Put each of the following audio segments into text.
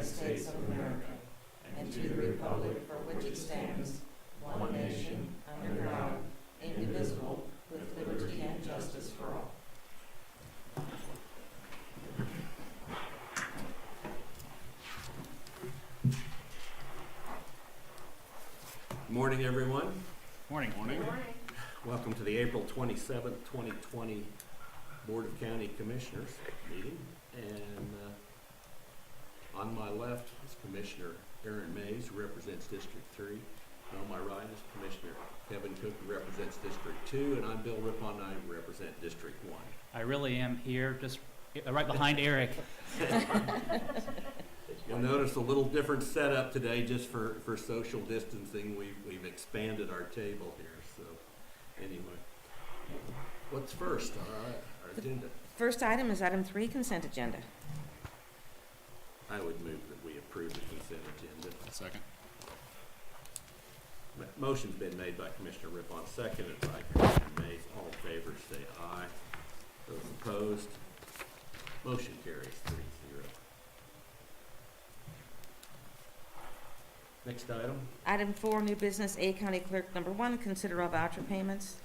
United States of America, and to the republic for which it stands, one nation, under God, indivisible, with liberty and justice for all. Good morning, everyone. Morning. Morning. Welcome to the April 27th, 2020 Board of County Commissioners meeting. And on my left is Commissioner Aaron Mays, who represents District 3. And on my right is Commissioner Kevin Cook, who represents District 2. And I'm Bill Rippon, I represent District 1. I really am here, just right behind Eric. You'll notice a little different setup today just for social distancing. We've expanded our table here. So anyway, what's first on our agenda? First item is item 3, consent agenda. I would move that we approve the consent agenda. Second. Motion's been made by Commissioner Rippon, seconded by Commissioner Mays. All in favor say aye. Those opposed, motion carries 3-0. Next item. Item 4, new business, A County Clerk number 1, consider all voucher payments.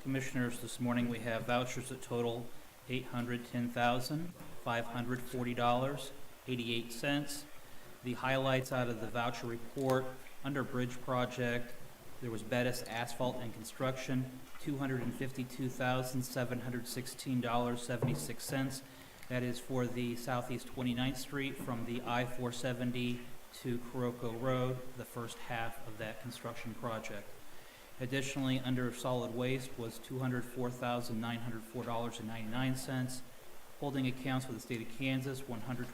Commissioners, this morning we have vouchers that total $810,540.88. The highlights out of the voucher report: under bridge project, there was Bettis Asphalt and Construction, $252,716.76. That is for the Southeast 29th Street from the I-470 to Kuroko Road, the first half of that construction project. Additionally, under solid waste was $204,904.99. Holding accounts for the state of Kansas,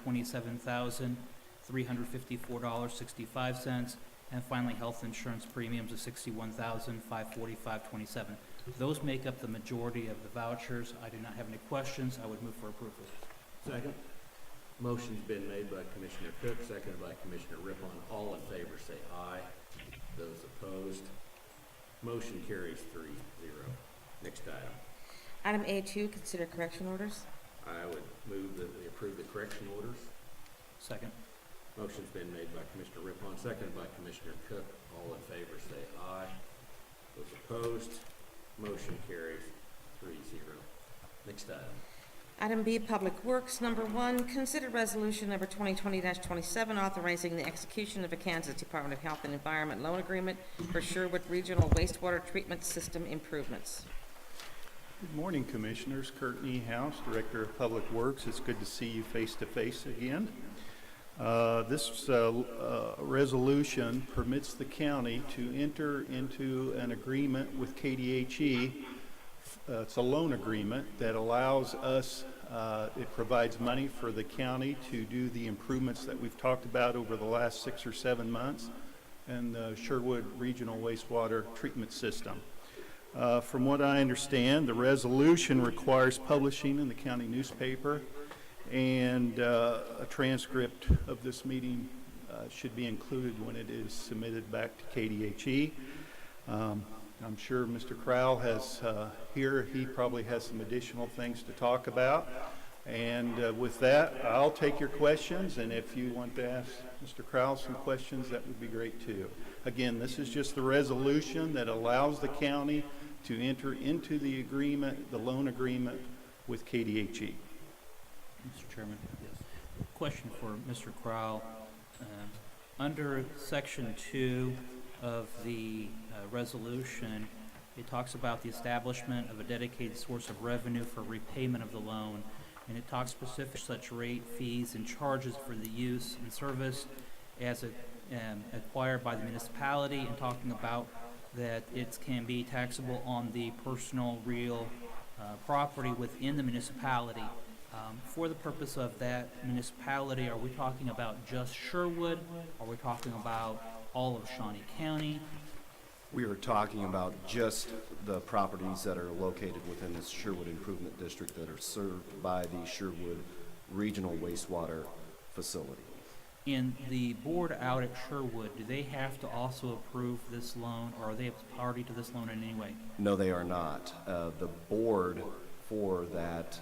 $127,354.65. And finally, health insurance premiums of $61,545.27. Those make up the majority of the vouchers. I do not have any questions. I would move for approval. Second. Motion's been made by Commissioner Cook, seconded by Commissioner Rippon. All in favor say aye. Those opposed, motion carries 3-0. Next item. Item A2, consider correction orders. I would move that we approve the correction orders. Second. Motion's been made by Commissioner Rippon, seconded by Commissioner Cook. All in favor say aye. Those opposed, motion carries 3-0. Next item. Item B, Public Works number 1, consider resolution number 2020-27, authorizing the execution of a Kansas Department of Health and Environment loan agreement for Sherwood Regional Wastewater Treatment System improvements. Good morning, Commissioners. Kurt Niehaus, Director of Public Works. It's good to see you face to face again. This resolution permits the county to enter into an agreement with KDHE. It's a loan agreement that allows us, it provides money for the county to do the improvements that we've talked about over the last 6 or 7 months in the Sherwood Regional Wastewater Treatment System. From what I understand, the resolution requires publishing in the county newspaper, and a transcript of this meeting should be included when it is submitted back to KDHE. I'm sure Mr. Crowell has here, he probably has some additional things to talk about. And with that, I'll take your questions, and if you want to ask Mr. Crowell some questions, that would be great too. Again, this is just the resolution that allows the county to enter into the agreement, the loan agreement with KDHE. Mr. Chairman. Yes. Question for Mr. Crowell. Under Section 2 of the resolution, it talks about the establishment of a dedicated source of revenue for repayment of the loan, and it talks specific such rate, fees, and charges for the use and service as acquired by the municipality, and talking about that it can be taxable on the personal real property within the municipality. For the purpose of that municipality, are we talking about just Sherwood? Are we talking about all of Shawnee County? We are talking about just the properties that are located within this Sherwood Improvement District that are served by the Sherwood Regional Wastewater Facility. And the board out at Sherwood, do they have to also approve this loan, or are they a party to this loan in any way? No, they are not. The board for that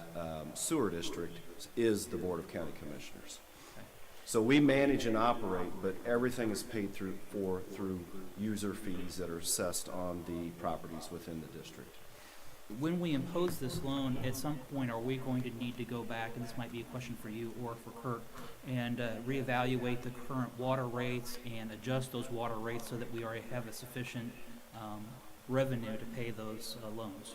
sewer district is the Board of County Commissioners. Okay. So we manage and operate, but everything is paid through user fees that are assessed on the properties within the district. When we impose this loan, at some point, are we going to need to go back, and this might be a question for you or for Kurt, and reevaluate the current water rates and adjust those water rates so that we already have a sufficient revenue to pay those loans?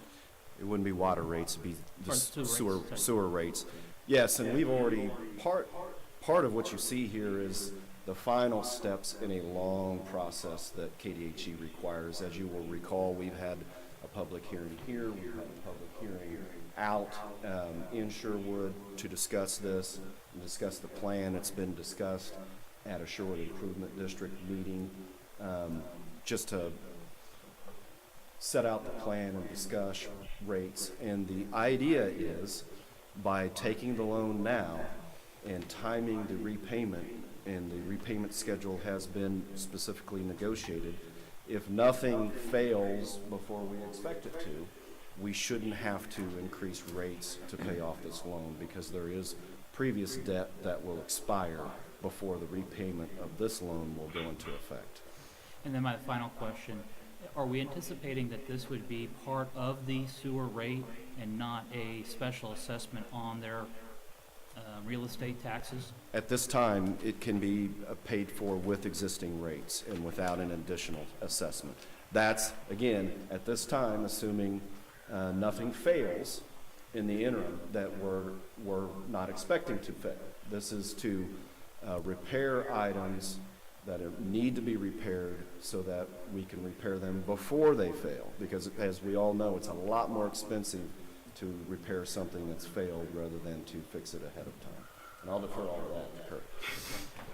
It wouldn't be water rates, it'd be Or the rates. sewer rates. Yes, and we've already, part of what you see here is the final steps in a long process that KDHE requires. As you will recall, we've had a public hearing here, we've had a public hearing out in Sherwood to discuss this, and discuss the plan. It's been discussed at a Sherwood Improvement District meeting, just to set out the plan and discuss rates. And the idea is, by taking the loan now and timing the repayment, and the repayment schedule has been specifically negotiated, if nothing fails before we expect it to, we shouldn't have to increase rates to pay off this loan, because there is previous debt that will expire before the repayment of this loan will go into effect. And then my final question, are we anticipating that this would be part of the sewer rate and not a special assessment on their real estate taxes? At this time, it can be paid for with existing rates and without an additional assessment. That's, again, at this time, assuming nothing fails in the interim that we're not expecting to fail. This is to repair items that need to be repaired so that we can repair them before they fail. Because as we all know, it's a lot more expensive to repair something that's failed rather than to fix it ahead of time. And I'll defer all of that to Kurt.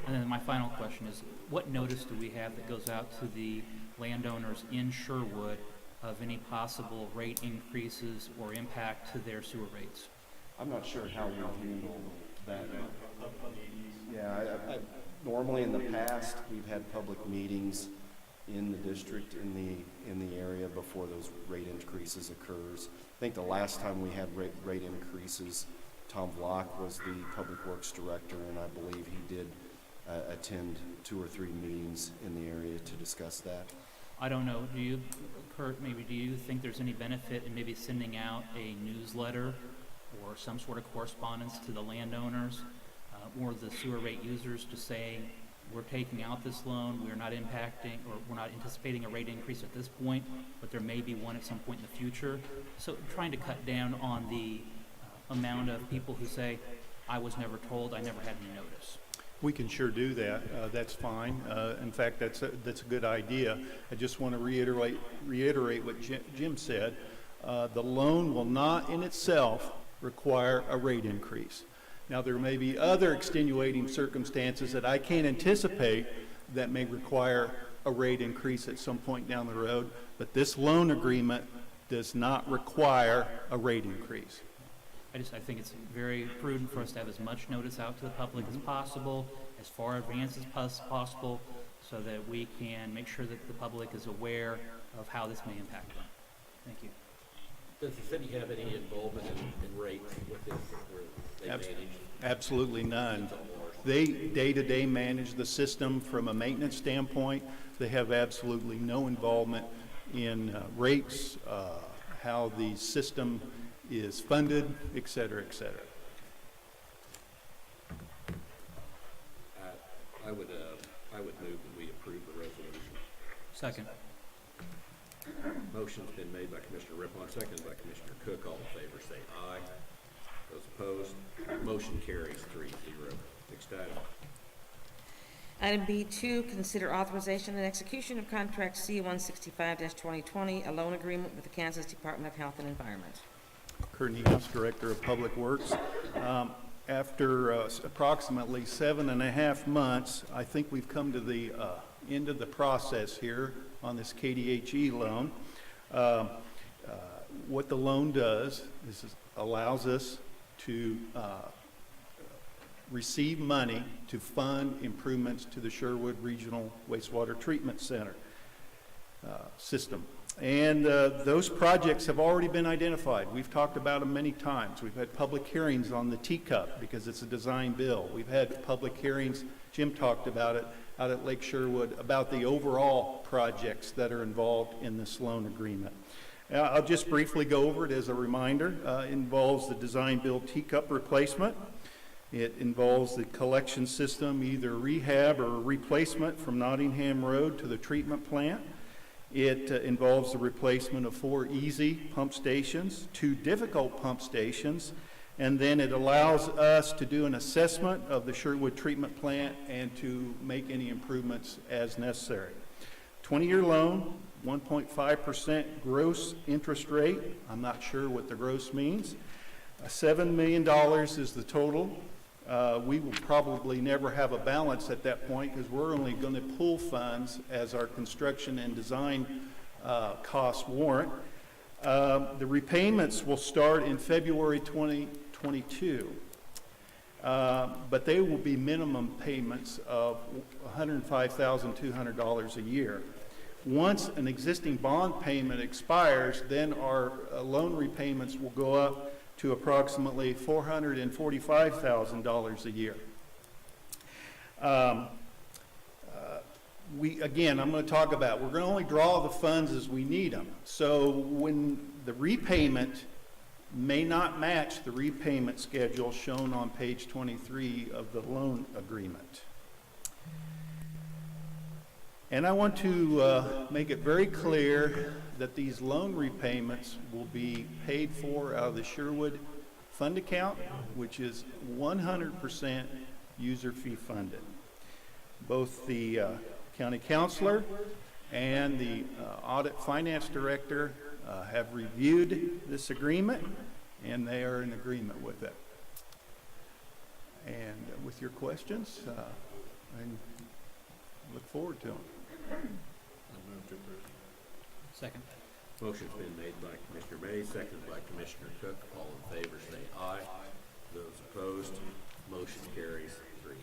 And then my final question is, what notice do we have that goes out to the landowners in Sherwood of any possible rate increases or impact to their sewer rates? I'm not sure how we handle that. Yeah, normally in the past, we've had public meetings in the district, in the area before those rate increases occurs. I think the last time we had rate increases, Tom Block was the Public Works Director, and I believe he did attend 2 or 3 meetings in the area to discuss that. I don't know, do you, Kurt, maybe do you think there's any benefit in maybe sending out a newsletter or some sort of correspondence to the landowners or the sewer rate users to say, we're taking out this loan, we're not impacting, or we're not anticipating a rate increase at this point, but there may be one at some point in the future. So trying to cut down on the amount of people who say, I was never told, I never had any notice. We can sure do that. That's fine. In fact, that's a good idea. I just want to reiterate what Jim said. The loan will not in itself require a rate increase. Now, there may be other extenuating circumstances that I can't anticipate that may require a rate increase at some point down the road, but this loan agreement does not require a rate increase. I think it's very prudent for us to have as much notice out to the public as possible, as far advanced as possible, so that we can make sure that the public is aware of how this may impact them. Thank you. Does the city have any involvement in rates with this, where they manage? Absolutely none. They day-to-day manage the system from a maintenance standpoint. They have absolutely no involvement in rates, how the system is funded, et cetera, et cetera. I would move that we approve the resolution. Second. Motion's been made by Commissioner Rippon, seconded by Commissioner Cook. All in favor say aye. Those opposed, motion carries 3-0. Next item. Item B2, consider authorization and execution of contract C-165-2020, a loan agreement with the Kansas Department of Health and Environment. Kurt Niehaus, Director of Public Works. After approximately 7.5 months, I think we've come to the end of the process here on this KDHE loan. What the loan does is allows us to receive money to fund improvements to the Sherwood Regional Wastewater Treatment Center system. And those projects have already been identified. We've talked about them many times. We've had public hearings on the teacup because it's a design bill. We've had public hearings, Jim talked about it, out at Lake Sherwood, about the overall projects that are involved in this loan agreement. I'll just briefly go over it as a reminder. It involves the design build teacup replacement. It involves the collection system, either rehab or replacement from Nottingham Road to the treatment plant. It involves the replacement of 4 easy pump stations, 2 difficult pump stations, and then it allows us to do an assessment of the Sherwood treatment plant and to make any improvements as necessary. 20-year loan, 1.5% gross interest rate. I'm not sure what the gross means. $7 million is the total. We will probably never have a balance at that point because we're only going to pool funds as our construction and design costs warrant. The repayments will start in February 2022, but they will be minimum payments of $105,200 a year. Once an existing bond payment expires, then our loan repayments will go up to approximately $445,000 a year. Again, I'm going to talk about, we're going to only draw the funds as we need them. So when the repayment may not match the repayment schedule shown on page 23 of the loan agreement. And I want to make it very clear that these loan repayments will be paid for out of the Sherwood fund account, which is 100% user fee funded. Both the county councilor and the audit finance director have reviewed this agreement, and they are in agreement with it. And with your questions, I look forward to them. I move to approve. Second. Motion's been made by Commissioner May, seconded by Commissioner Cook. All in favor say aye. Those opposed, motion carries 3-0.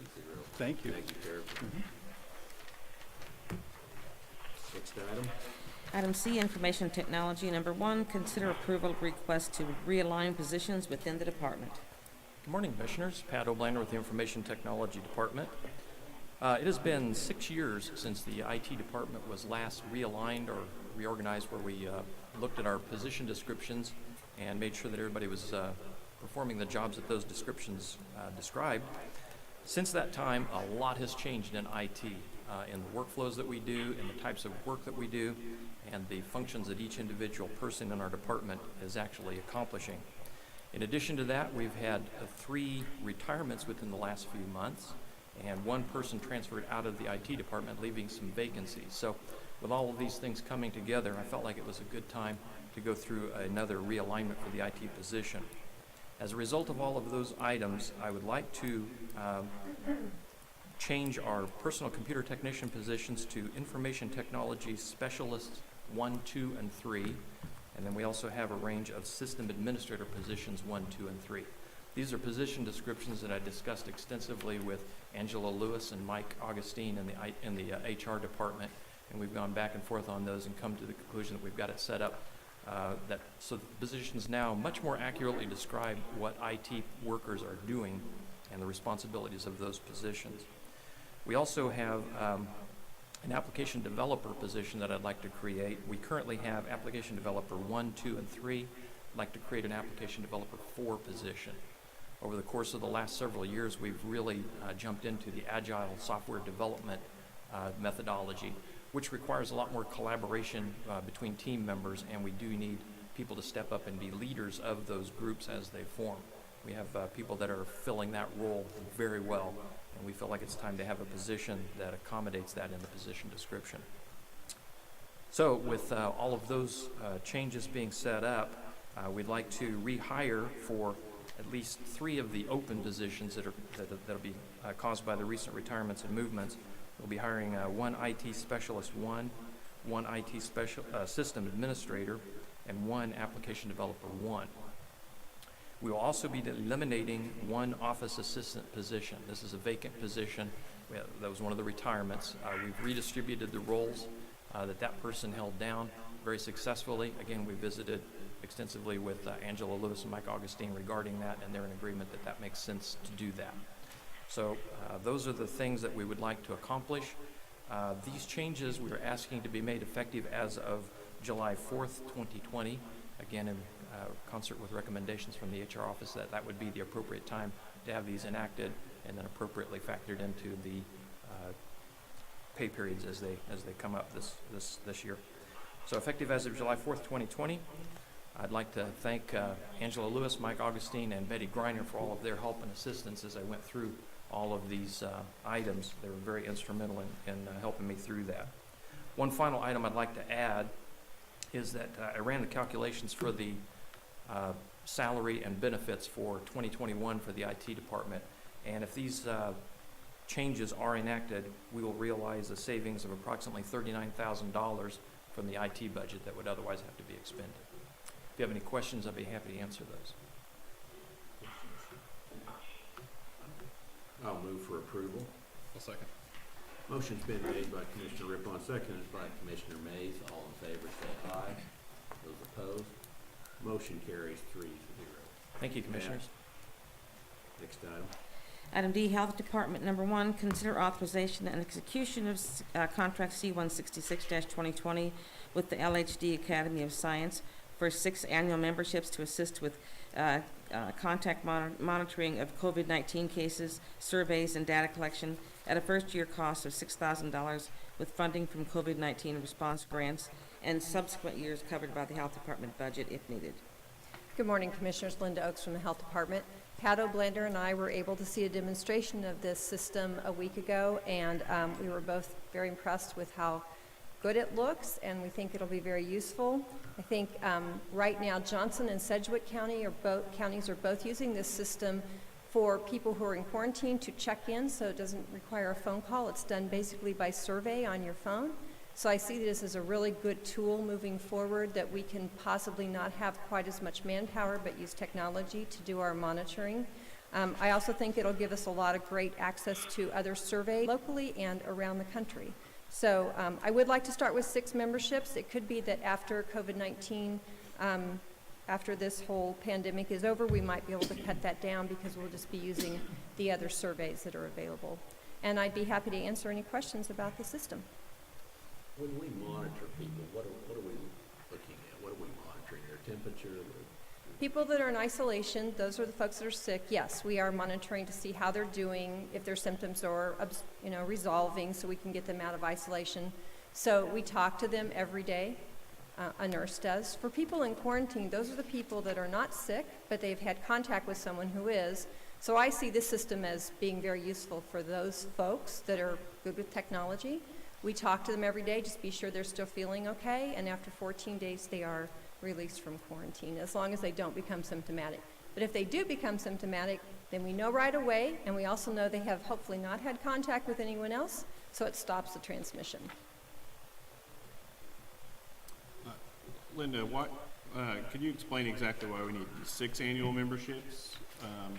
Thank you. Thank you, Sheriff. Next item. Item C, Information Technology. Number 1, consider approval of request to realign positions within the department. Good morning, Commissioners. Pat O'Blander with the Information Technology Department. It has been 6 years since the IT department was last realigned or reorganized, where we looked at our position descriptions and made sure that everybody was performing the jobs that those descriptions described. Since that time, a lot has changed in IT, in the workflows that we do, in the types of work that we do, and the functions that each individual person in our department is actually accomplishing. In addition to that, we've had 3 retirements within the last few months, and 1 person transferred out of the IT department, leaving some vacancies. So with all of these things coming together, I felt like it was a good time to go through another realignment for the IT position. As a result of all of those items, I would like to change our personal computer technician positions to Information Technology Specialists 1, 2, and 3. And then we also have a range of System Administrator positions 1, 2, and 3. These are position descriptions that I discussed extensively with Angela Lewis and Mike Augustine in the HR department, and we've gone back and forth on those and come to the conclusion that we've got it set up so the positions now much more accurately describe what IT workers are doing and the responsibilities of those positions. We also have an application developer position that I'd like to create. We currently have application developer 1, 2, and 3. I'd like to create an application developer 4 position. Over the course of the last several years, we've really jumped into the agile software development methodology, which requires a lot more collaboration between team members, and we do need people to step up and be leaders of those groups as they form. We have people that are filling that role very well, and we feel like it's time to have a position that accommodates that in the position description. So with all of those changes being set up, we'd like to rehire for at least 3 of the open positions that'll be caused by the recent retirements and movements. We'll be hiring 1 IT Specialist 1, 1 IT System Administrator, and 1 Application Developer 1. We will also be eliminating 1 Office Assistant position. This is a vacant position. That was one of the retirements. We've redistributed the roles that person held down, very successfully. Again, we visited extensively with Angela Lewis and Mike Augustine regarding that, and they're in agreement that that makes sense to do that. So those are the things that we would like to accomplish. These changes we are asking to be made effective as of July 4th, 2020. Again, in concert with recommendations from the HR office, that would be the appropriate time to have these enacted and then appropriately factored into the pay periods as they come up this year. So effective as of July 4th, 2020. I'd like to thank Angela Lewis, Mike Augustine, and Betty Griner for all of their help and assistance as I went through all of these items. They were very instrumental in helping me through that. One final item I'd like to add is that I ran the calculations for the salary and benefits for 2021 for the IT department, and if these changes are enacted, we will realize a savings of approximately $39,000 from the IT budget that would otherwise have to be expended. If you have any questions, I'd be happy to answer those. I'll move for approval. I'll second. Motion's been made by Commissioner Rippon, seconded by Commissioner Mays. All in favor say aye. Those opposed, motion carries 3-0. Thank you, Commissioners. Next item. Item D, Health Department, number 1, consider authorization and execution of contract C-166-2020 with the LHD Academy of Science for 6 annual memberships to assist with contact monitoring of COVID-19 cases, surveys, and data collection at a first-year cost of $6,000 with funding from COVID-19 response grants and subsequent years covered by the Health Department budget if needed. Good morning, Commissioners. Linda Oaks from the Health Department. Pat O'Blender and I were able to see a demonstration of this system a week ago, and we were both very impressed with how good it looks, and we think it'll be very useful. I think right now Johnson and Sedgwick counties are both using this system for people who are in quarantine to check in, so it doesn't require a phone call. It's done basically by survey on your phone. So I see this as a really good tool moving forward that we can possibly not have quite as much manpower but use technology to do our monitoring. I also think it'll give us a lot of great access to other surveys locally and around the country. So I would like to start with 6 memberships. It could be that after COVID-19, after this whole pandemic is over, we might be able to cut that down because we'll just be using the other surveys that are available. And I'd be happy to answer any questions about the system. When we monitor people, what are we looking at? What are we monitoring? Their temperature? People that are in isolation, those are the folks that are sick, yes, we are monitoring to see how they're doing, if their symptoms are, resolving, so we can get them out of isolation. So we talk to them every day, a nurse does. For people in quarantine, those are the people that are not sick, but they've had contact with someone who is. So I see this system as being very useful for those folks that are good with technology. We talk to them every day, just be sure they're still feeling okay, and after 14 days they are released from quarantine, as long as they don't become symptomatic. But if they do become symptomatic, then we know right away, and we also know they have hopefully not had contact with anyone else, so it stops the transmission. Linda, can you explain exactly why we need 6 annual memberships?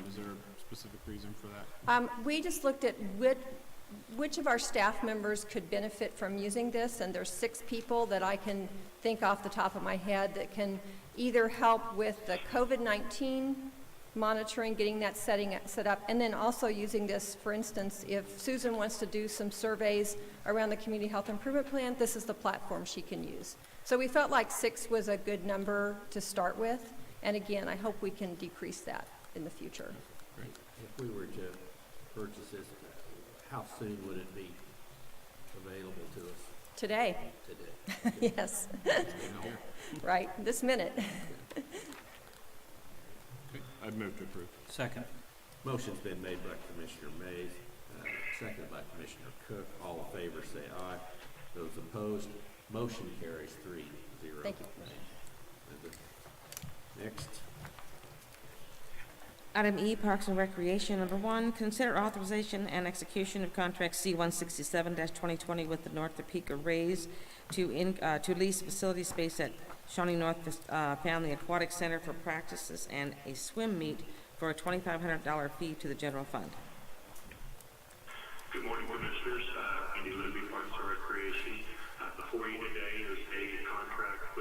Is there a specific reason for that? We just looked at which of our staff members could benefit from using this, and there's 6 people that I can think off the top of my head that can either help with the COVID-19 monitoring, getting that set up, and then also using this, for instance, if Susan wants to do some surveys around the Community Health Improvement Plan, this is the platform she can use. So we felt like 6 was a good number to start with, and again, I hope we can decrease that in the future. Great. If we were to purchase this, how soon would it be available to us Today, today? yes, right, this minute. Okay. I'd move to approve. Second. Motion's been made by Commissioner Mays, seconded by Commissioner Cook. All in favor say aye. Those opposed, motion carries 3-0. Thank you. Next. Item E, Parks and Recreation, number 1, consider authorization and execution of contract C-167-2020 with the North Topeka Rays to lease facility space at Shawnee North Family Aquatic Center for practices and a swim meet for a $2,500 fee to the general fund. Good morning, Commissioners. Andy Libby, Parks and Recreation. Before you today is a contract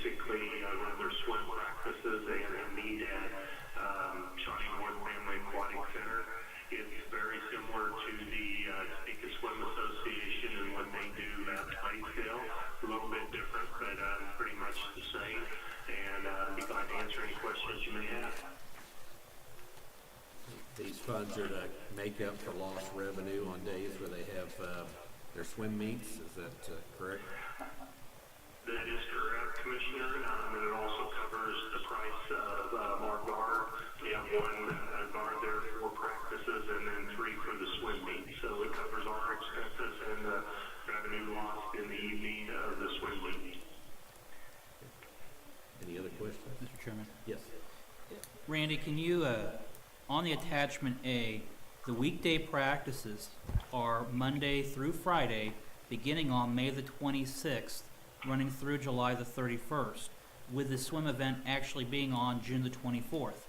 basically run their swim practices and meet at Shawnee North Family Aquatic Center. It's very similar to the Topeka Swim Association and what they do at Batesville. A little bit different, but pretty much the same. And I'd be glad to answer any questions you may have. These funds are to make up for lost revenue on days where they have their swim meets, is that correct? That is correct, Commissioner, and it also covers the price of our guard. We have one guard there for practices and then 3 for the swim meet. So it covers our expenses and the revenue lost in the evening of the swim meet. Any other questions? Mr. Chairman. Yes. Randy, can you, on the attachment A, the weekday practices are Monday through Friday, beginning on May the 26th, running through July the 31st, with the swim event actually being on June the 24th.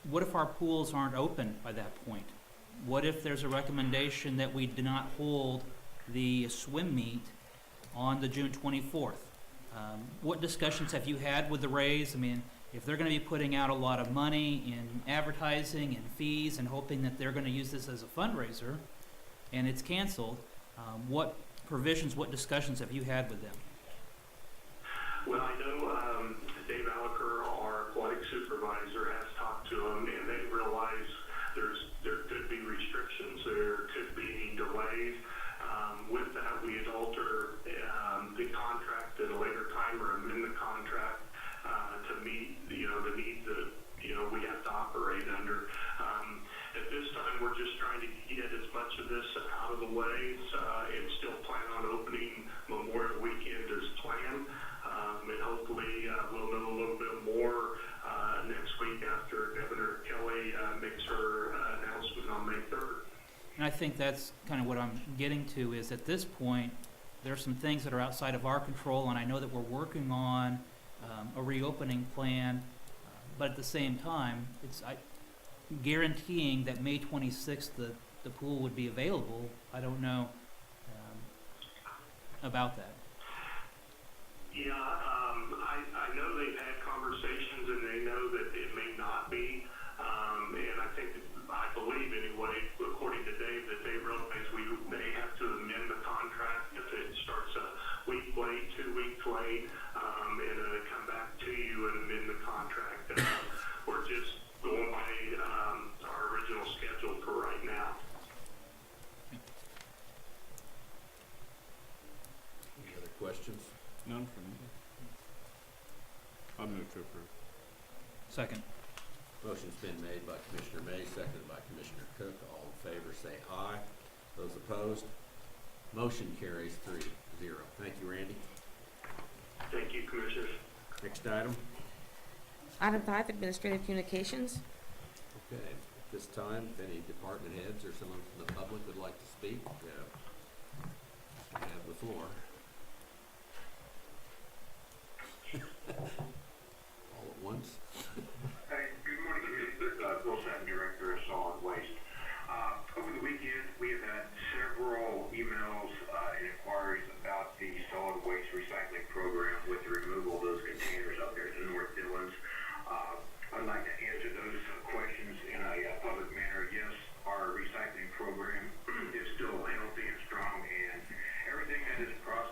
What if our pools aren't open by that point? What if there's a recommendation that we do not hold the swim meet on the June 24th? What discussions have you had with the Rays? I mean, if they're going to be putting out a lot of money in advertising and fees and hoping that they're going to use this as a fundraiser, and it's canceled, what provisions, what discussions have you had with them? Well, I know Dave Aliker, our aquatic supervisor, has talked to them, and they realize there could be restrictions, there could be delays. With that, we had altered the contract at a later time or amend the contract to meet, the needs that, we have to operate under. At this time, we're just trying to get as much of this out of the way and still plan on opening Memorial Weekend as planned. And hopefully, we'll know a little bit more next week after Governor Kelly makes her announcement on May 3rd. And I think that's kind of what I'm getting to, is at this point, there are some things that are outside of our control, and I know that we're working on a reopening plan, but at the same time, guaranteeing that May 26th the pool would be available. I don't know about that. Yeah, I know they've had conversations and they know that it may not be. And I believe anyway, according to Dave, that they realize they have to amend the contract if it starts a week late, 2 weeks late, and come back to you and amend the contract. We're just going by our original schedule for right now. Any other questions? None from me. I'll move to approve. Second. Motion's been made by Commissioner May, seconded by Commissioner Cook. All in favor say aye. Those opposed? Motion carries 3-0. Thank you, Randy. Thank you, Commissioners. Next item. Item 5, Administrative Communications. Okay, at this time, if any department heads or someone from the public would like to speak, you have the floor. All at once. Hey, good morning, Commissioner. Bill Sutton, Director of Solid Waste. Over the weekend, we have had several emails and inquiries about the solid waste recycling program with the removal of those containers out there at the North Dillons. I'd like to answer those questions in a public manner. Yes, our recycling program is still healthy and strong, and everything that is processed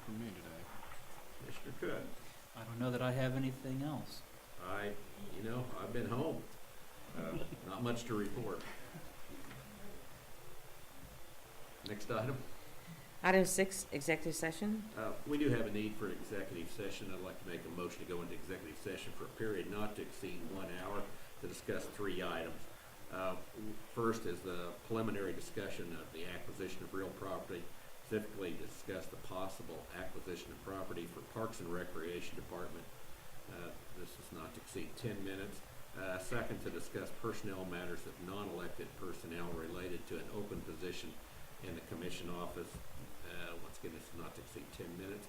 from me today. Commissioner Cook? I don't know that I have anything else. I've been home. Not much to report. Next item. Item 6, executive session. We do have a need for an executive session. I'd like to make a motion to go into executive session for a period not to exceed 1 hour to discuss 3 items. First is the preliminary discussion of the acquisition of real property, specifically to discuss the possible acquisition of property for Parks and Recreation Department. This is not to exceed 10 minutes. Second, to discuss personnel matters of non-elected personnel related to an open position in the commission office. Once again, this is not to exceed 10 minutes.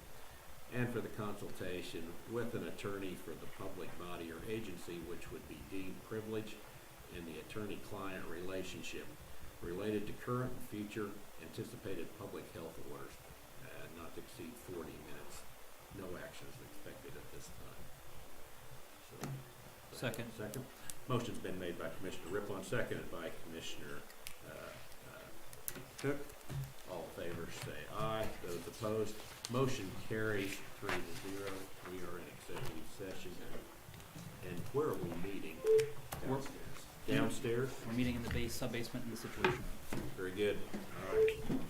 And for the consultation with an attorney for the public body or agency which would be deemed privileged in the attorney-client relationship related to current and future anticipated public health orders, not to exceed 40 minutes. No action is expected at this time. Second. Second. Motion's been made by Commissioner Rippon, seconded by Commissioner Cook. All in favor say aye. Those opposed, motion carries 3-0. We are in executive session. And where are we meeting? Downstairs. Downstairs? We're meeting in the sub-basement in the Situation Room. Very good. All right.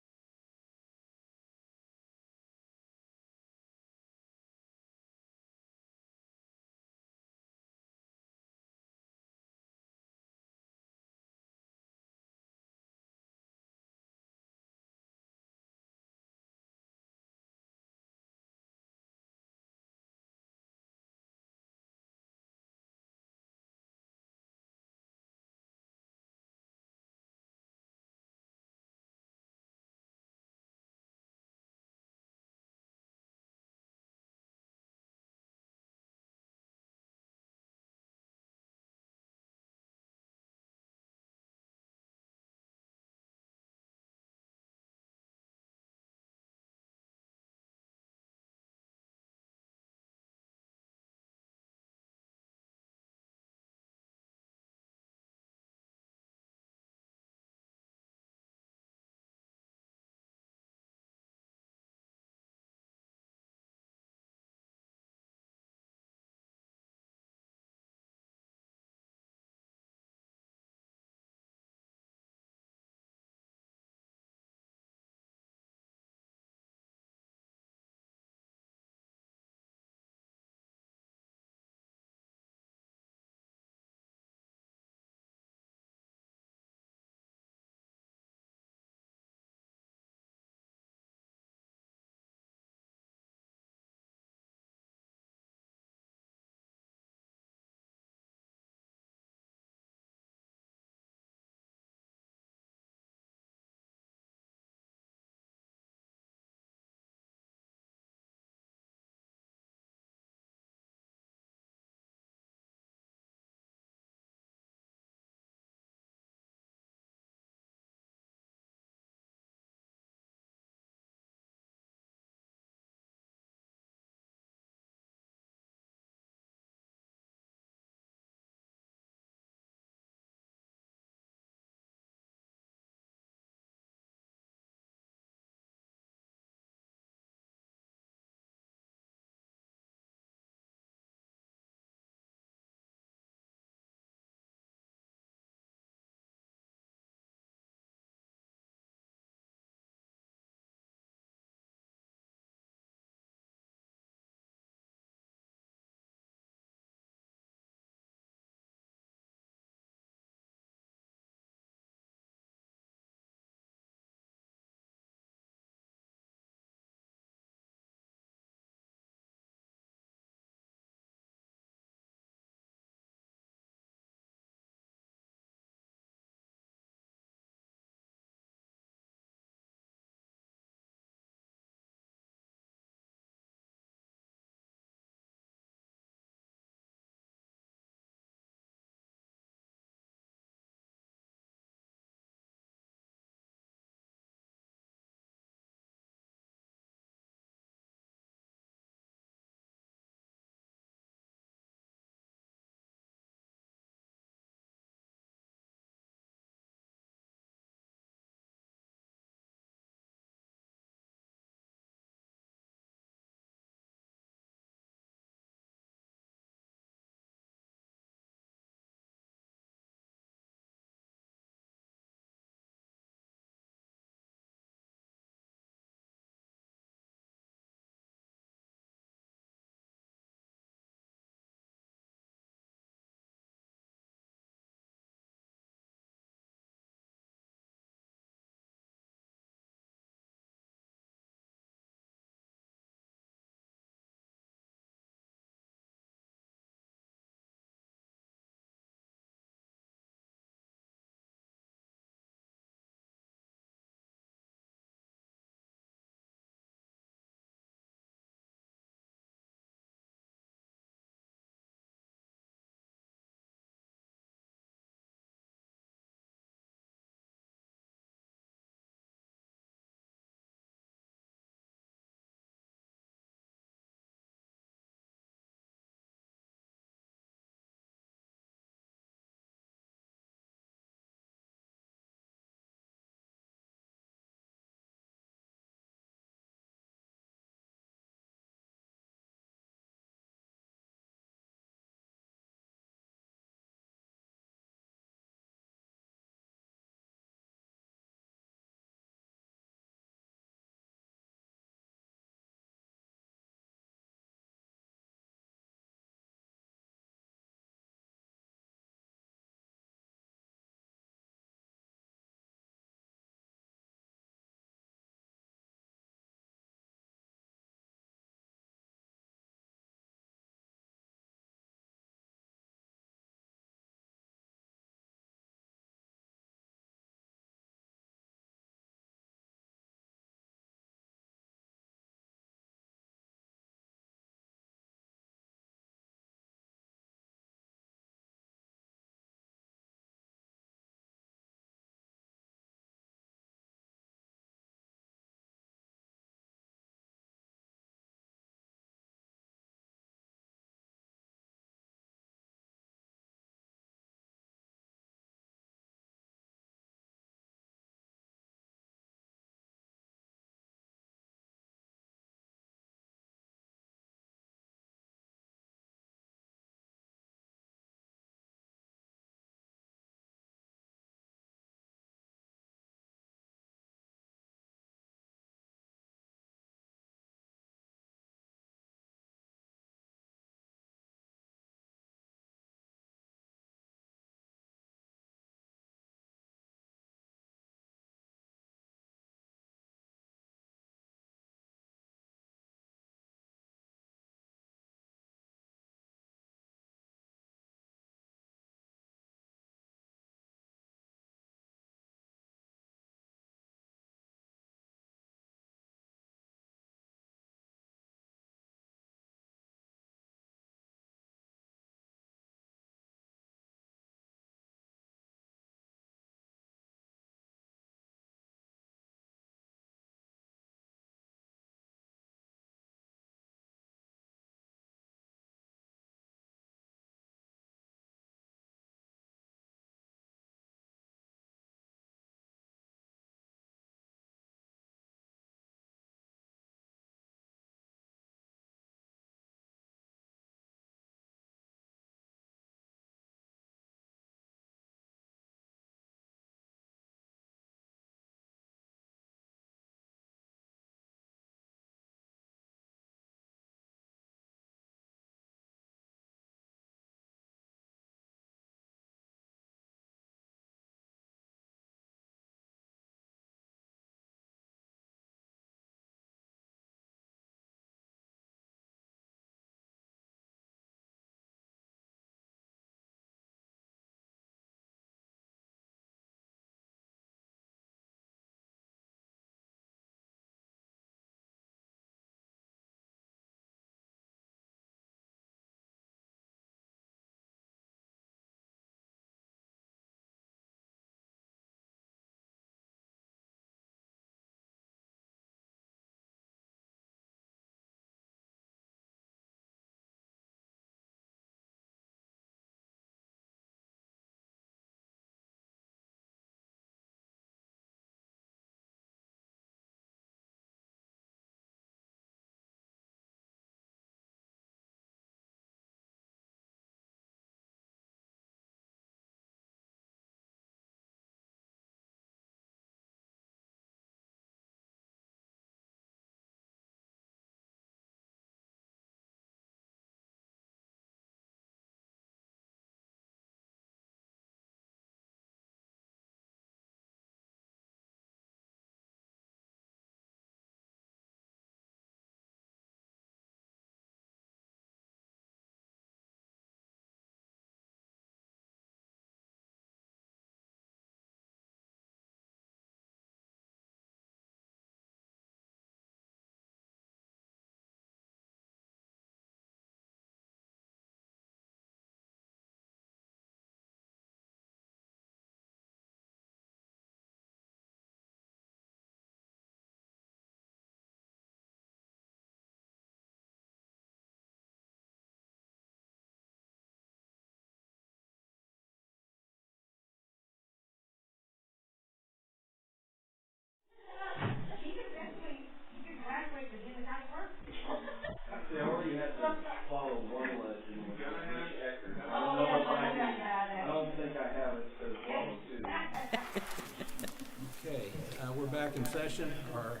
we're back in session. Our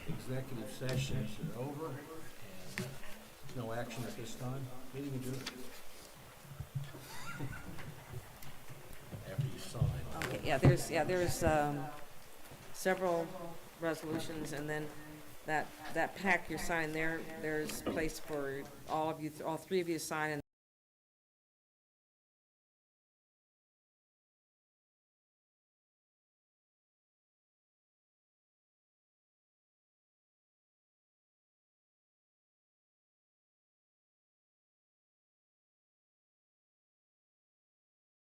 executive sessions are over, and no action at this time. Meeting adjourned. After you sign. Okay, yeah, there's several resolutions, and then that pack you're signing there, there's place for all of you, all three of you to sign, and